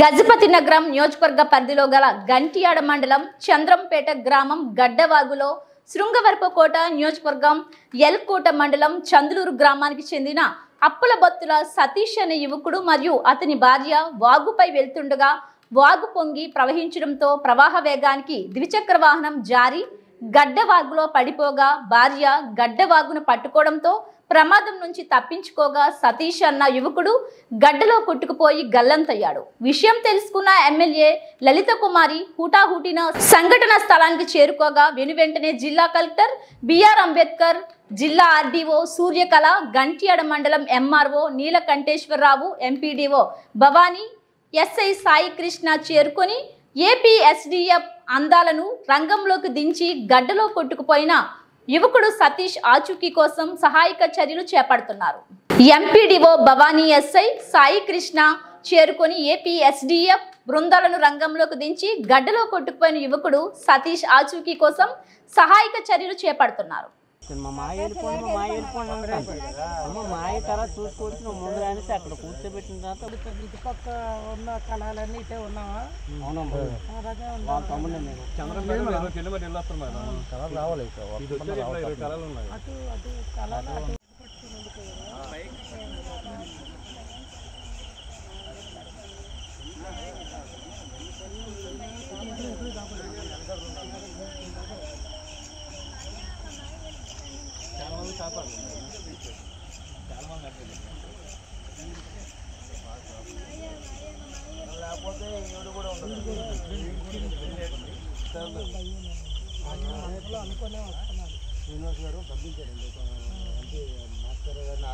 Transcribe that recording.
గజపతి నగరం నియోజకవర్గ పరిధిలో గల గంటియాడ మండలం చంద్రంపేట గ్రామం గడ్డవాగులో శృంగవరపుకోట నియోజకవర్గం ఎల్కోట మండలం చంద్రూరు గ్రామానికి చెందిన అప్పుల బత్తుల సతీష్ అనే యువకుడు మరియు అతని భార్య వాగుపై వెళ్తుండగా వాగు పొంగి ప్రవహించడంతో ప్రవాహ వేగానికి ద్విచక్ర వాహనం జారి గడ్డవాగులో పడిపోగా భార్య గడ్డవాగును పట్టుకోవడంతో ప్రమాదం నుంచి తప్పించుకోగా సతీష్ అన్న యువకుడు గడ్డలో కొట్టుకుపోయి గల్లంతయ్యాడు. విషయం తెలుసుకున్న ఎమ్మెల్యే లలిత కుమారి హుటాహుటిన సంఘటన స్థలానికి చేరుకోగా వెనువెంటనే జిల్లా కలెక్టర్ బిఆర్ అంబేద్కర్, జిల్లా ఆర్డీఓ సూర్యకళ, గంటియాడ మండలం MRO Neelakanteswararao, MPDO Bhavani, SI Sai Krishna చేరుకొని ఏపీఎస్డీఎఫ్ అందాలను రంగంలోకి దించి గడ్డలో కొట్టుకుపోయిన యువకుడు సతీష్ ఆచూకీ కోసం సహాయక చర్యలు చేపడుతున్నారు. ఎంపీడీఓ భవానీ, ఎస్ఐ సాయి కృష్ణ చేరుకొని ఏపీఎస్డీఎఫ్ బృందాలను రంగంలోకి దించి గడ్డలో కొట్టుకుపోయిన యువకుడు సతీష్ ఆచూకీ కోసం సహాయక చర్యలు చేపడుతున్నారు. మా మాయ తర్వాత చూసుకోవచ్చు నువ్వు ముందు రానిస్తే అక్కడ కూర్చోబెట్టిన తర్వాత ఇటుపక్క ఉన్న కళాలన్నీ ఇటే ఉన్నావా? తమ్ముడు నేను అటు అటు కళాలు లేకపోతే ఎవరు కూడా ఉండదు. అనుకునే వస్తున్నాను. శ్రీనివాస్ గారు పంపించారండి. మాస్టర్ గారిని